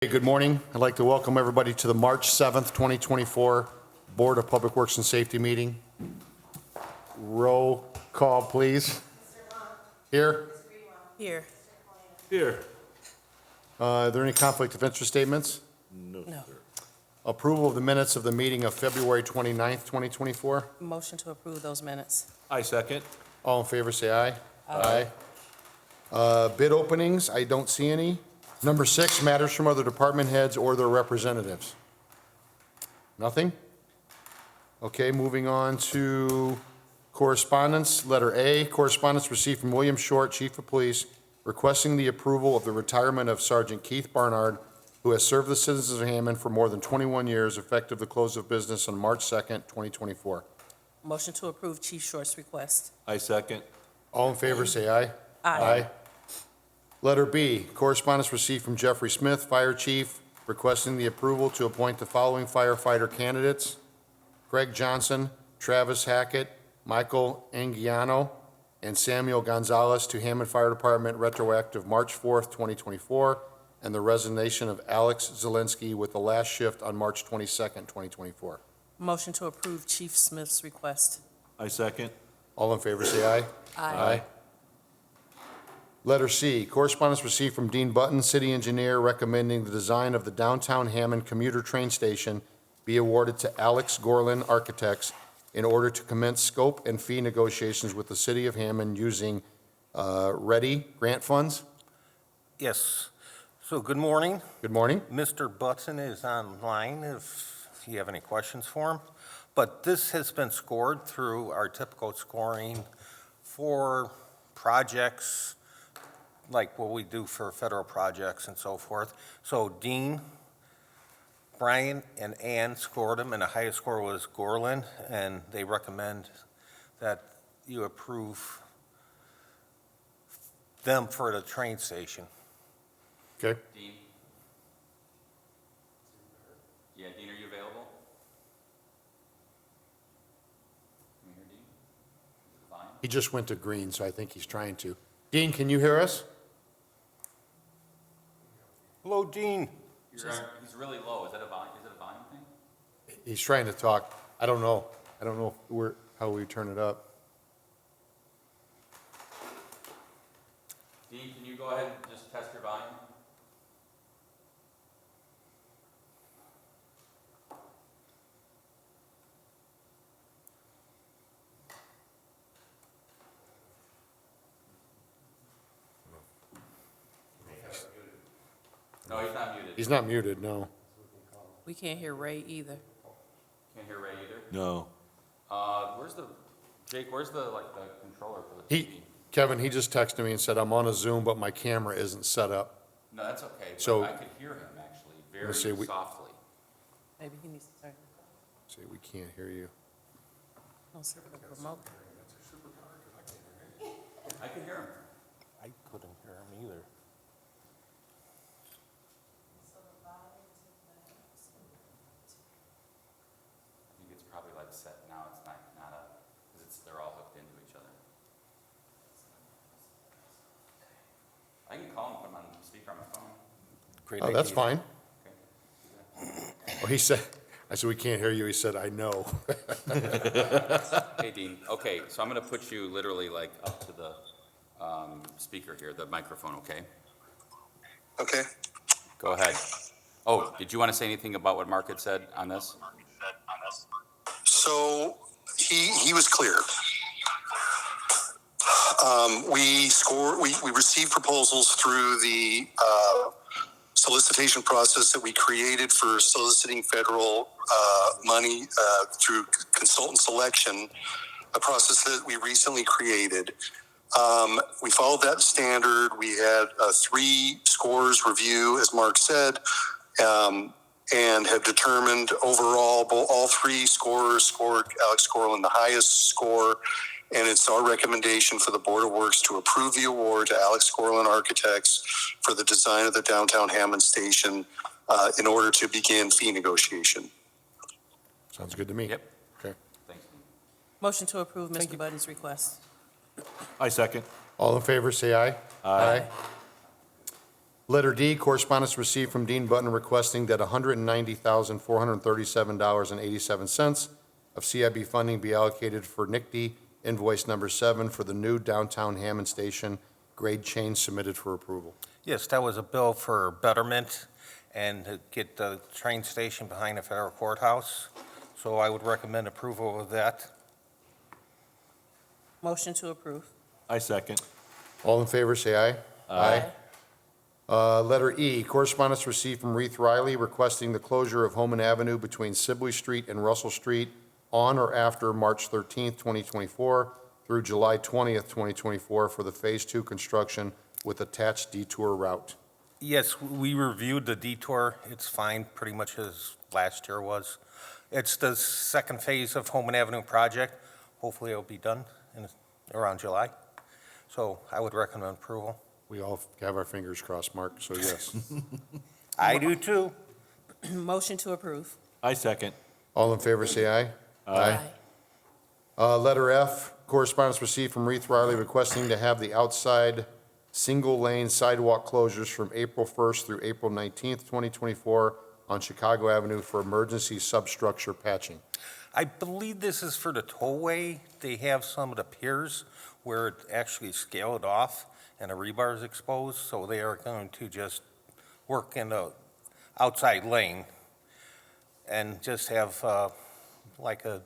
Hey, good morning. I'd like to welcome everybody to the March 7th, 2024 Board of Public Works and Safety meeting. Roll call, please. Here. Here. Here. Are there any conflict of interest statements? No. Approval of the minutes of the meeting of February 29th, 2024. Motion to approve those minutes. I second. All in favor, say aye. Aye. Bid openings, I don't see any. Number 6, matters from other department heads or their representatives. Nothing? Okay, moving on to correspondence. Letter A, correspondence received from William Short, Chief of Police, requesting the approval of the retirement of Sergeant Keith Barnard, who has served the citizens of Hammond for more than 21 years, effective the close of business on March 2nd, 2024. Motion to approve Chief Short's request. I second. All in favor, say aye. Aye. Letter B, correspondence received from Jeffrey Smith, Fire Chief, requesting the approval to appoint the following firefighter candidates: Craig Johnson, Travis Hackett, Michael Anguiano, and Samuel Gonzalez to Hammond Fire Department, retroactive March 4th, 2024, and the resignation of Alex Zielinski with the last shift on March 22nd, 2024. Motion to approve Chief Smith's request. I second. All in favor, say aye. Aye. Letter C, correspondence received from Dean Button, City Engineer, recommending the design of the downtown Hammond commuter train station be awarded to Alex Gorlin Architects in order to commence scope and fee negotiations with the City of Hammond using READY grant funds. Yes. So good morning. Good morning. Mr. Butson is online if you have any questions for him. But this has been scored through our typical scoring for projects like what we do for federal projects and so forth. So Dean, Brian, and Ann scored them, and the highest score was Gorlin, and they recommend that you approve them for the train station. Okay. Dean? Yeah, Dean, are you available? Can we hear Dean? Is it fine? He just went to green, so I think he's trying to. Dean, can you hear us? Hello, Dean. He's really low. Is it a volume thing? He's trying to talk. I don't know. I don't know how we turn it up. Dean, can you go ahead and just test your volume? No, he's not muted. He's not muted, no. We can't hear Ray either. Can't hear Ray either. No. Where's the controller for the TV? Kevin, he just texted me and said, I'm on a Zoom, but my camera isn't set up. No, that's okay. But So- I could hear him actually very Let's see, softly. Maybe he needs to turn. See, we can't hear you. No, sir, the remote. I can hear him. I couldn't hear him either. I think it's probably like set now. It's not because they're all hooked into each other. I can call him, put him on speaker on my phone. Great Oh, that's idea. fine. Well, he said, I said, we can't hear you. He said, I know. Hey, Dean. Okay, so I'm going to put you literally like up to the speaker here, the microphone, okay? Okay. Go ahead. Oh, did you want to say anything about what Mark had said on this? So he was clear. We received proposals through the solicitation process that we created for soliciting federal money through consultant selection, a process that we recently created. We followed that standard. We had 3 scores review, as Mark said, and have determined overall all 3 scorers scored Alex Gorlin the highest score, and it's our recommendation for the Board of Works to approve the award to Alex Gorlin Architects for the design of the downtown Hammond station in order to begin fee negotiation. Sounds good to me. Yep. Okay. Thanks, Dean. Motion to approve Mr. Button's request. I second. All in favor, say aye. Aye. Letter D, correspondence received from Dean Button requesting that $190,437.87 of CIB funding be allocated for NICD invoice number 7 for the new downtown Hammond Station grade change submitted for approval. Yes, that was a bill for betterment and to get the train station behind the federal courthouse. So I would recommend approval of that. Motion to approve. I second. All in favor, say aye. Letter E, correspondence received from Reith Riley requesting the closure of Homan Avenue between Sibley Street and Russell Street on or after March 13th, 2024 through July 20th, 2024 for the Phase 2 construction with attached detour route. Yes, we reviewed the detour. It's fine, pretty much as last year was. It's the second phase of Homan Avenue project. Hopefully it'll be done around July. So I would recommend approval. We all have our fingers crossed, Mark, so yes. I do too. Motion to approve. I second. All in favor, say aye. Letter F, correspondence received from Reith Riley requesting to have the outside single-lane sidewalk closures from April 1st through April 19th, 2024 on Chicago Avenue for emergency substructure patching. I believe this is for the tollway. They have some of the piers where it actually scaled off and the rebar is exposed, so they are going to just work in the outside lane and just have like a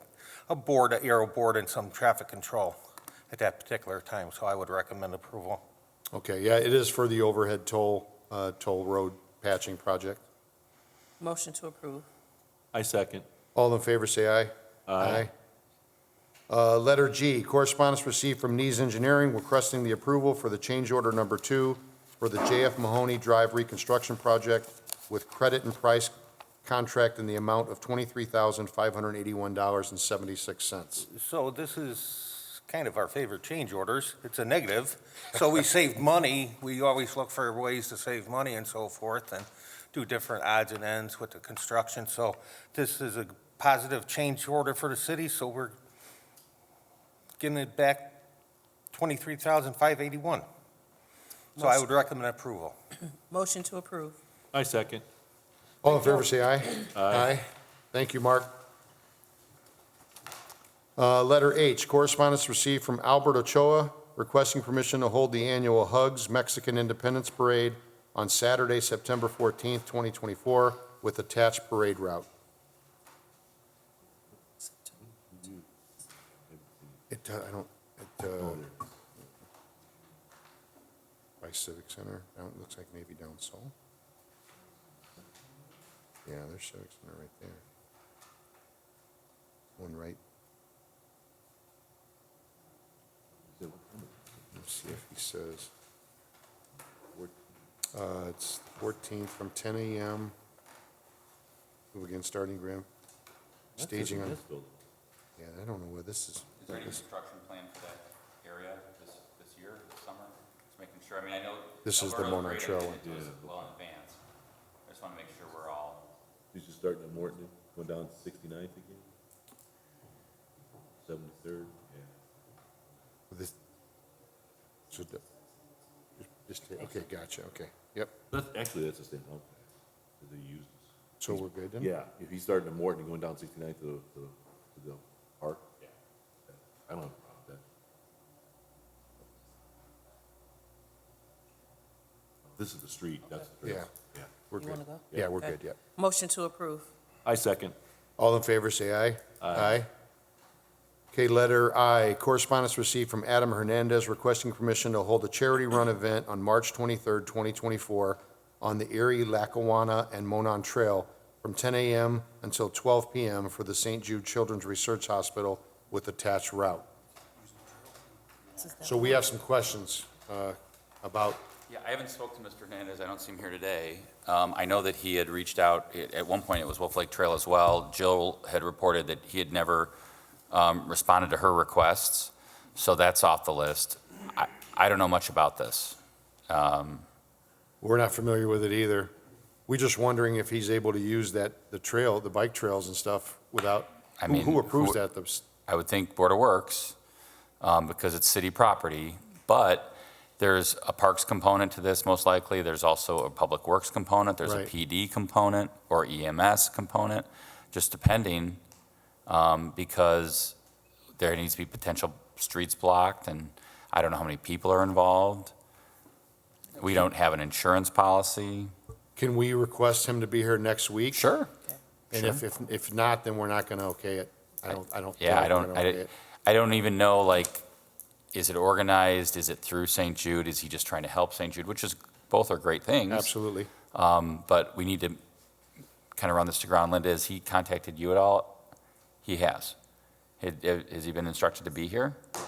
board, an aero board and some traffic control at that particular time, so I would recommend approval. Okay, yeah, it is for the overhead toll road patching project. Motion to approve. I second. All in favor, say aye. Letter G, correspondence received from Nees Engineering requesting the approval for the change order number 2 for the JF Mahoney Drive reconstruction project with credit and price contract in the amount of $23,581.76. So this is kind of our favorite change orders. It's a negative, so we save money. We always look for ways to save money and so forth and do different odds and ends with the construction. So this is a positive change order for the city, so we're getting it back $23,581. So I would recommend approval. Motion to approve. I second. All in favor, say aye. Aye. Thank you, Mark. Letter H, correspondence received from Albert Ochoa requesting permission to hold the annual Hugs Mexican Independence Parade on Saturday, September 14th, 2024, with attached parade route. By Civic Center, down, it looks like maybe down Seoul. Yeah, there's Civic Center right there. One right. Let's see if he says. It's 14th from 10 a.m. Move again, starting Graham. Staging on, yeah, I don't know where this is. Is there any construction plan for that area this year, this summer? Just making sure, I mean, I know. This is the Alberto Monon graded Trail it one. to us well in advance. I just want to make sure we're all, He's just starting at Morton, going down to 69th again? 73rd, yeah. This, so, okay, gotcha, okay, yep. That's the same hump that they use. So we're good then? Yeah, if he's starting at Morton and going down 69th to the park, yeah. I don't have a problem with that. This is the street, that's the trail. Yeah. Yeah. We're You good. wanna go? Yeah, we're Okay. good, yep. Motion to approve. I second. All in favor, say aye. Aye. Okay, letter I, correspondence received from Adam Hernandez requesting permission to hold a charity run event on March 23rd, 2024 on the Erie, Lackawanna, and Monon Trail from 10 a.m. until 12 p.m. for the St. Jude Children's Research Hospital with attached route. So we have some questions about, yeah, I haven't spoken to Mr. Hernandez. I don't see him here today. I know that he had reached out, at one point it was Wolf Lake Trail as well. Jill had reported that he had never responded to her requests, so that's off the list. I don't know much about this. we're not familiar with it either. We're just wondering if he's able to use the trail, the bike trails and stuff without, I mean, who approves who- that? I would think Board of Works, because it's city property, but There's a parks component to this, most likely. There's also a public works component. There's a Right. PD component or EMS component, just depending, because there needs to be potential streets blocked, and I don't know how many people are involved. We don't have an insurance policy. Can we request him to be here next week? Sure. And if not, then we're not going to okay it. I don't. Yeah, feel I like we're don't, gonna okay it. I don't even know, like, is it organized? Is it through St. Jude? Is he just trying to help St. Jude? Which is, both are great things. Absolutely. But we need to kind of run this to ground. Linda, has he contacted you at all? He has. Has he been instructed to be here? I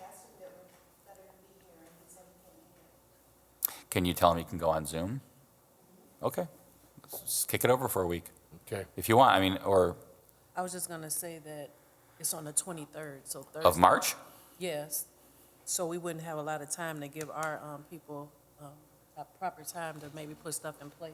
asked him that it would be here, and he said he couldn't. Can you tell him he can go on Zoom? Okay. Let's kick it over for a week, Okay. if you want. I mean, or I was just gonna say that it's on the 23rd, so Thursday. of March? Yes. So we wouldn't have a lot of time to give our people a proper time to maybe put stuff in place.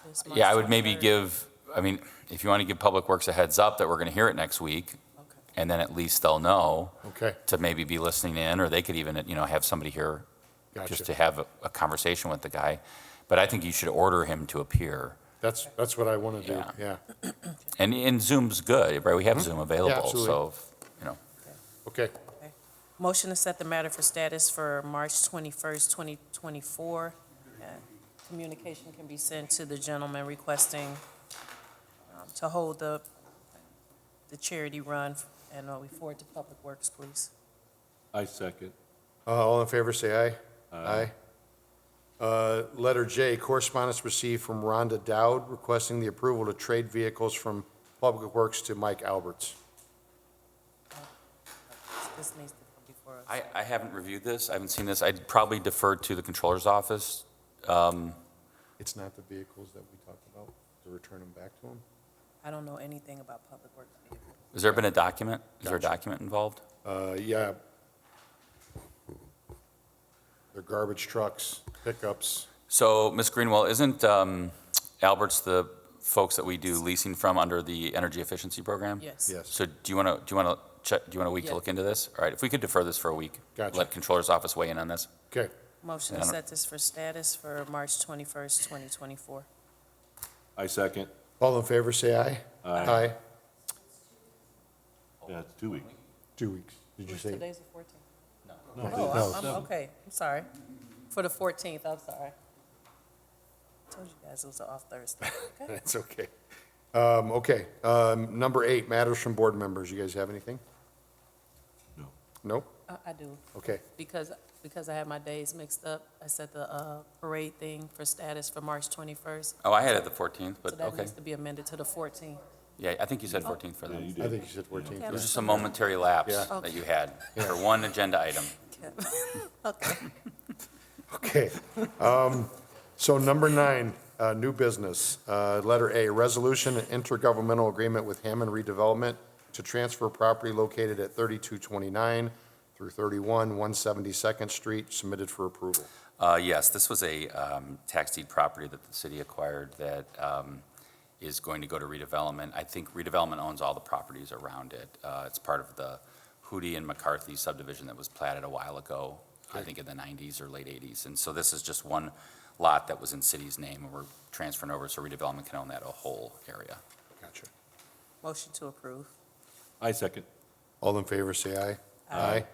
It's March Yeah, I would maybe 23rd. give, I mean, if you want to give Public Works a heads up that we're going to hear it next week, Okay. and then at least they'll know Okay. to maybe be listening in, or they could even, have somebody here just Gotcha. to have a conversation with the guy. But I think you should order him to appear. That's what I want to do. Yeah. Yeah. And Zoom's good, right? We have Zoom available, absolutely. so, Okay. Motion to set the matter for status for March 21st, 2024. Communication can be sent to the gentleman requesting to hold the charity run, and we forward to Public Works, please. I second. All in favor, say aye. Aye. Letter J, correspondence received from Rhonda Dowd requesting the approval to trade vehicles from Public Works to Mike Alberts. This needs to come before us. I haven't reviewed this, I haven't seen this. I'd probably defer to the Controller's Office. It's not the vehicles that we talked about, to return them back to him? I don't know anything about Public Works. Has there been a document? Is there a Gotcha. document involved? Yeah. They're garbage trucks, pickups. So, Ms. Greenwell, isn't Alberts the folks that we do leasing from under the energy efficiency program? Yes. Yes. So do you want to check, do you want a week Yeah. to look into this? All right, if we could defer this for a week. Gotcha. Let Controller's Office weigh in on this. Okay. Motion to set this for status for March 21st, 2024. I second. All in favor, say aye. Aye. Yeah, it's 2 weeks. 2 weeks. Did you say? Today's the 14th. No. Oh, I'm okay, I'm sorry. For the 14th, I'm sorry. Told you guys it was an off Thursday. Okay. That's okay. Okay. Number 8, matters from board members. You guys have anything? No. Nope? I do, Okay. because I had my days mixed up. I set the parade thing for status for March 21st, Oh, I had it the 14th, so but that okay. needs to be amended to the 14th. Yeah, I think you said 14th for Yeah, that. you It did. I think you said 14. Okay. was just a momentary lapse Yeah. that you had for one agenda item. Okay. Okay. So number 9, new business. Letter A, resolution and intergovernmental agreement with Hammond redevelopment to transfer property located at 3229 through 31 172nd Street, submitted for approval. Yes, this was a tax deed property that the city acquired that is going to go to redevelopment. I think redevelopment owns all the properties around it. It's part of the Hootie and McCarthy subdivision that was platted a while ago, I think in the 90s or late 80s. And so this is just one lot that was in city's name, and we're transferring over so redevelopment can own that whole area. Gotcha. Motion to approve. I second. All in favor, say aye. Aye.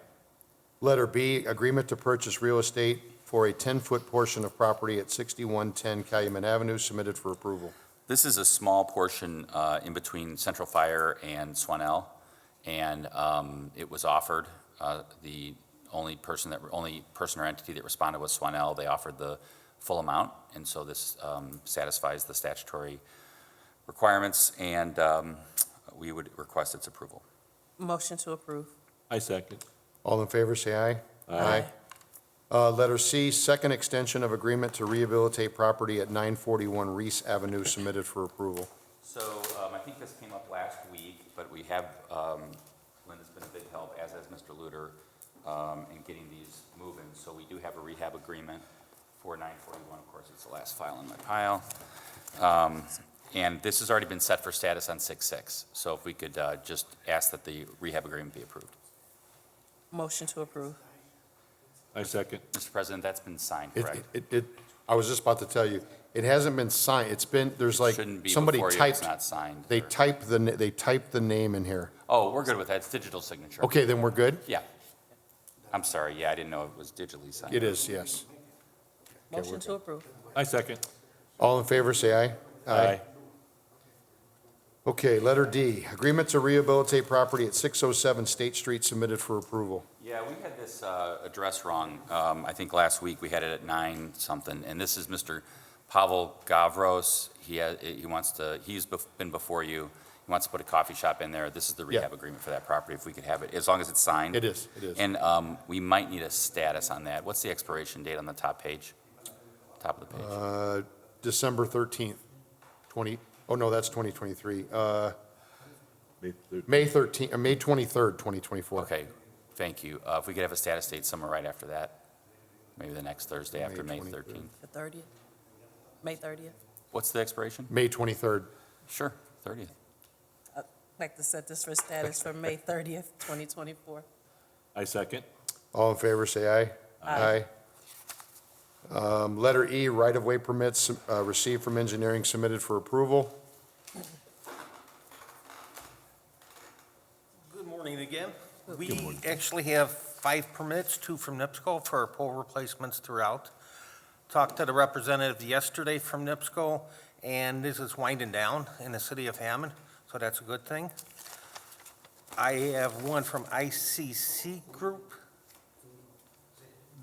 Letter B, agreement to purchase real estate for a 10-foot portion of property at 6110 Calumet Avenue, submitted for approval. This is a small portion in between Central Fire and Swanell, and it was offered. The only person or entity that responded was Swanell. They offered the full amount, and so this satisfies the statutory requirements, and we would request its approval. Motion to approve. I second. All in favor, say aye. Aye. Letter C, second extension of agreement to rehabilitate property at 941 Reese Avenue, submitted for approval. So I think this came up last week, but we have, Linda's been a big help, as has Mr. Luter, in getting these moving. So we do have a rehab agreement for 941. Of course, it's the last file in my pile. And this has already been set for status on 6/6. So if we could just ask that the rehab agreement be approved. Motion to approve. I second. Mr. President, that's been signed, It, correct? I was just about to tell you, it hasn't been signed. It's been, there's like, Shouldn't be somebody before you if it's typed, not signed. they or- typed the name in here. Oh, we're good with that. It's digital signature. Okay, then we're good? Yeah. I'm sorry, yeah, I didn't know it was digitally signed. It is, yes. Motion to approve. I second. All in favor, say aye. Okay, letter D, agreement to rehabilitate property at 607 State Street submitted for approval. Yeah, we had this address wrong. I think last week we had it at 9 something, and this is Mr. Pavel Gavros. He wants to, he's been before you. He wants to put a coffee shop in there. This is the rehab Yeah. agreement for that property, if we could have it, as long as it's signed. It is, it is. And we might need a status on that. What's the expiration date on the top page? Top of the page. December 13th, oh no, that's 2023. May 13th. May 13th, May 23rd, 2024. Okay, thank you. If we could have a status date somewhere right after that, maybe the next Thursday after May 23rd. 13th. The 30th? May 30th? What's the expiration? May 23rd. Sure, 30th. I'd like to set this for status for May 30th, 2024. I second. All in favor, say aye. Aye. Letter E, right-of-way permits received from engineering submitted for approval. Good morning again. We actually have 5 permits, 2 from NIPSCO for pole replacements throughout. Talked to the representative yesterday from NIPSCO, and this is winding down in the city of Hammond, so that's a good thing. I have one from ICC Group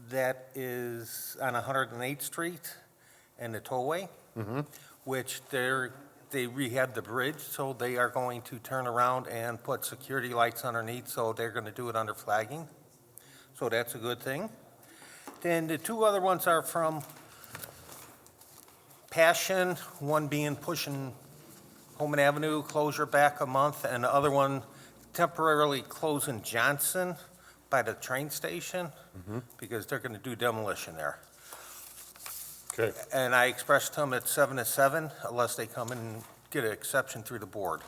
that is on 108th Street and the tollway, which they rehabbed the bridge, so they are going to turn around and put security lights underneath, so they're going to do it under flagging. So that's a good thing. Then the 2 other ones are from Passion, one being pushing Holman Avenue closure back a month, and the other one temporarily closing Johnson by the train station, because they're going to do demolition there. Okay. And I expressed to them at 7 to 7, unless they come and get an exception through the board.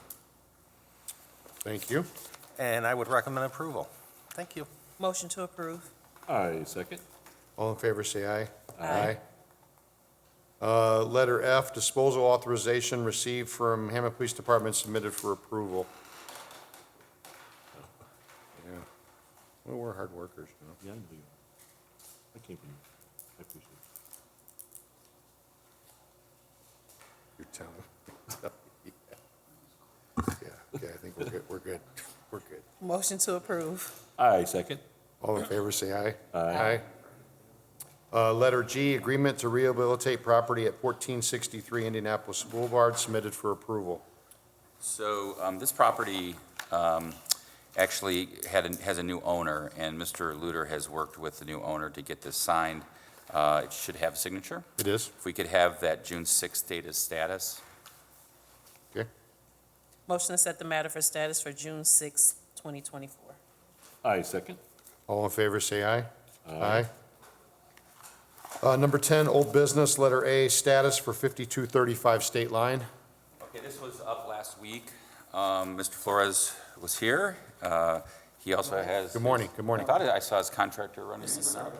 Thank you. And I would recommend approval. Thank you. Motion to approve. I second. All in favor, say aye. Aye. Letter F, disposal authorization received from Hammond Police Department submitted for approval. Yeah. Well, we're hard workers, you know. Yeah, I know you. I came from you. I appreciate it. You're telling. Yeah, okay, I think we're good. We're good. Motion to approve. I second. All in favor, say aye. Aye. Letter G, agreement to rehabilitate property at 1463 Indianapolis Boulevard submitted for approval. So this property actually has a new owner, and Mr. Luter has worked with the new owner to get this signed. It should have a signature. It is? If we could have that June 6th date as status. Okay. Motion to set the matter for status for June 6, 2024. I second. All in favor, say aye. Aye. Number 10, old business, letter A, status for 5235 State Line. Okay, this was up last week. Mr. Flores was here. He also has. Good morning, good morning. I thought I saw his contractor running this out.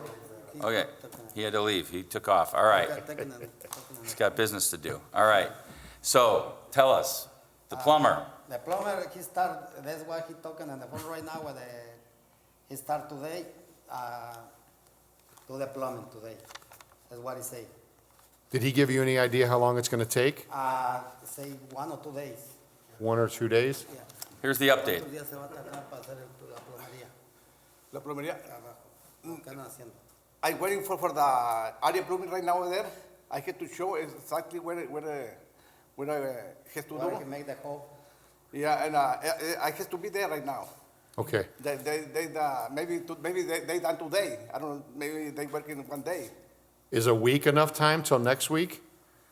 Okay, he had to leave. He took off. All right. He's got business to do. All right. So tell us, the plumber. The plumber, he start, that's why he talking on the phone right now, with he start today, do the plumbing today. That's what he say. Did he give you any idea how long it's going to take? Say 1 or 2 days. 1 or 2 days? Yeah. Here's the update. 2 días se va a tardar para hacer la plomería. La plomería. Abajo. ¿Qué andan haciendo? I'm waiting for the area plumbing right now over there. I have to show exactly where I have to Where do. he make the hole. Yeah, and I have to be there right now. Okay. Maybe they done today. I don't know, maybe they work in 1 day. Is a week enough time till next week?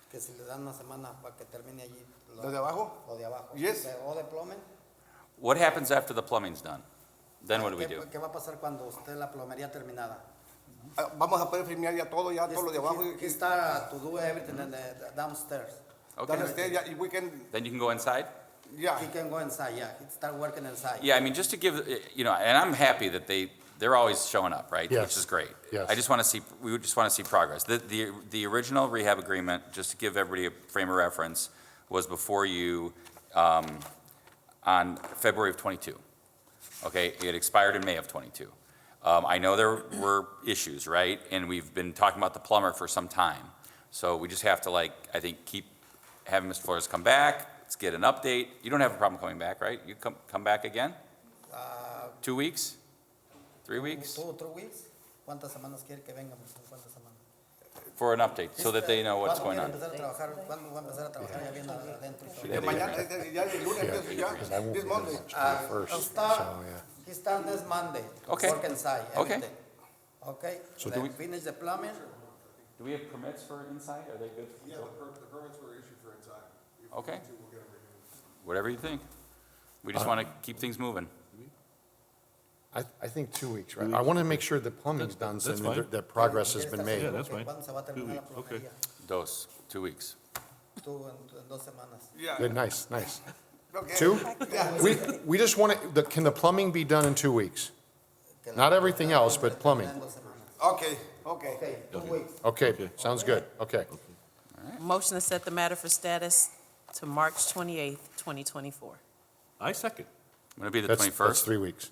Que si le dan una semana para que termine allí. ¿Lo de abajo? Lo de abajo. Yes. O de plumbing. What happens after the plumbing's done? Then what do we do? ¿Qué va a pasar cuando esté la plomería terminada? Vamos a poder firmar ya todo lo de abajo. He start to do everything in the downstairs. Okay. Yeah, we can, Then you can go inside? yeah. He can go inside, yeah. He start working inside. Yeah, I mean, just to give, and I'm happy that they're always showing up, right? Yes. Which is great. Yes. We would just want to see progress. The original rehab agreement, just to give everybody a frame of reference, was before you on February of '22. Okay, it expired in May of '22. I know there were issues, right? And we've been talking about the plumber for some time. So we just have to, like, I think, keep having Mr. Flores come back. Let's get an update. You don't have a problem coming back, right? You come back again? 2 weeks? 3 weeks? 2 o 3 weeks. ¿Cuántas semanas quiere que venga? ¿Cuántas semanas? For an update, so that they know what's going on. ¿Cuándo va a empezar a trabajar ya bien adentro? Mañana, ya el lunes empiezo ya, Because I won't this be Monday. first, He so, start, yeah. he start this Monday. Okay. Work inside, Okay. everything. Okay? So do Then we- finish the plumbing. Do we have permits for inside? Are they good? Yeah, the permits were issued for inside. If we Okay. need to, we'll get them renewed. Whatever you think. We just want to keep things moving. I think 2 weeks, right? I want to make sure the plumbing's done, so That's fine. that progress has been Yeah, made. that's fine. ¿Cuándo se va a 2 terminar la weeks, okay. plomería? 2 weeks. Tú en 2 semanas. Yeah. Good, nice. Okay. 2? Yeah. We just want to, can the plumbing be done in 2 weeks? Que la- Not everything else, but plumbing. En 2 semanas. Okay, okay. Okay, 2 weeks. Okay, sounds good, okay. Motion to set the matter for status to March 28th, 2024. I second. Would it be the That's 21st? 3 weeks.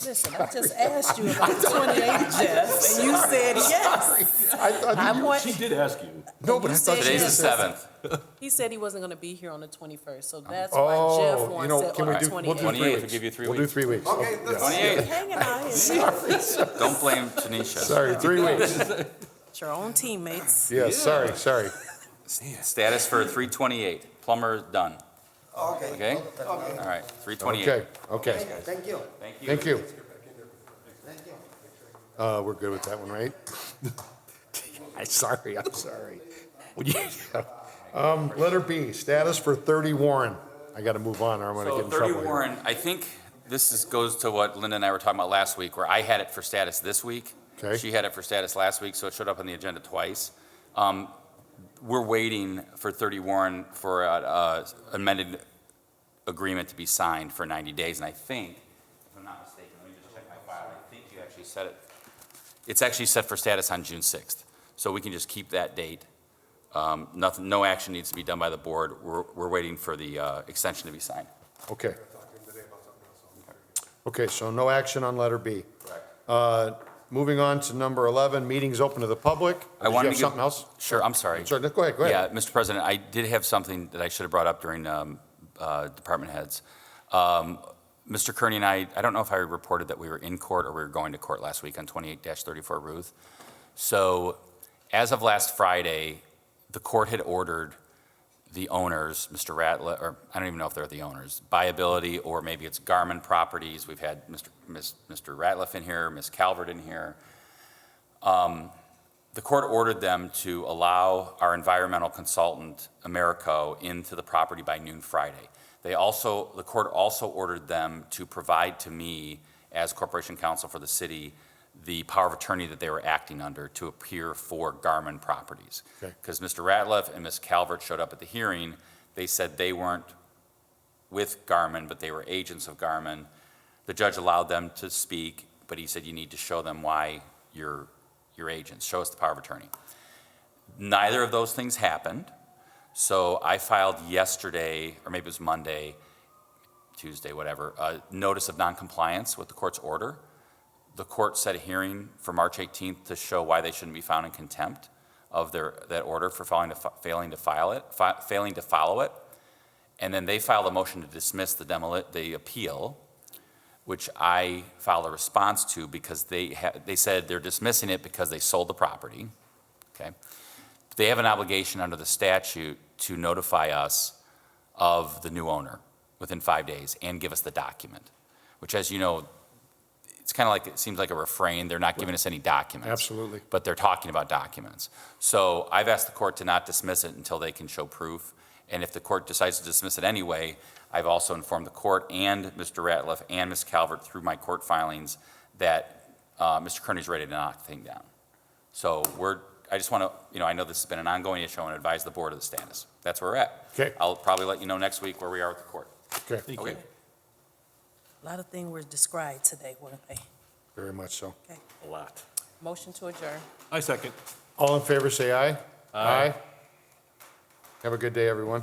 Listen, I just asked you about the 28th, Jeff, and you said yes. I'm what, She did ask you. No, but I You thought said you Today's the yes. 7th. he said he wasn't going to be here on the 21st, so that's why Jeff Oh, you wants know, it can on we the do, we'll do 28th. 3 28th, weeks. we'll give you 3 We'll do weeks. 3 weeks. Okay, that's 28th. Hanging out here. Don't blame Tanisha. Sorry, 3 weeks. It's your own teammates. Yeah, sorry. Status for 328. Plumber done. Okay. Okay? All right, 328. Okay. Thank you. Thank you. Thank you. Thank you. We're good with that one, right? I'm sorry. Letter B, status for 30 Warren. I got to move on or I'm going to So get in 30 trouble here. Warren, I think goes to what Linda and I were talking about last week, where I had it for status this week. Okay. She had it for status last week, so it showed up on the agenda twice. We're waiting for 30 Warren for an amended agreement to be signed for 90 days, and I think, if I'm not mistaken, let me just check my file, I think you actually set it, it's actually set for status on June 6th, so we can just keep that date. No action needs to be done by the board. We're waiting for the extension to be signed. Okay. Okay, so no action on letter B. Correct. Moving on to number 11, meetings open to the public. I Did you wanted have to give- something else? Sure, I'm sorry. Sorry, go ahead. Yeah, Mr. President, I did have something that I should have brought up during department heads. Mr. Kearney and I don't know if I reported that we were in court or we were going to court last week on 28-34 Ruth. So as of last Friday, the court had ordered the owners, Mr. Ratliff, or I don't even know if they're the owners, Viability, or maybe it's Garmin Properties. We've had Mr. Ratliff in here, Ms. Calvert in here. The court ordered them to allow our environmental consultant, Americo, into the property by noon Friday. The court also ordered them to provide to me, as corporation counsel for the city, the power of attorney that they were acting under to appear for Garmin Properties. Okay. Because Mr. Ratliff and Ms. Calvert showed up at the hearing. They said they weren't with Garmin, but they were agents of Garmin. The judge allowed them to speak, but he said, you need to show them why you're agents. Show us the power of attorney. Neither of those things happened. So I filed yesterday, or maybe it was Monday, Tuesday, whatever, a notice of noncompliance with the court's order. The court set a hearing for March 18th to show why they shouldn't be found in contempt of that order for failing to follow it. And then they filed a motion to dismiss the appeal, which I filed a response to because they said they're dismissing it because they sold the property. Okay, they have an obligation under the statute to notify us of the new owner within 5 days and give us the document, which, as you know, it's kind of like, it seems like a refrain. They're not giving us any documents. Absolutely. But they're talking about documents. So I've asked the court to not dismiss it until they can show proof. And if the court decides to dismiss it anyway, I've also informed the court and Mr. Ratliff and Ms. Calvert through my court filings that Mr. Kearney's ready to knock the thing down. So I just want to, I know this has been an ongoing issue. I want to advise the board of the status. That's where we're at. Okay. I'll probably let you know next week where we are with the court. Okay, Okay. A lot of things were described today, weren't they? very much so. Okay. A lot. Motion to adjourn. I second. All in favor, say aye. Aye. Have a good day, everyone.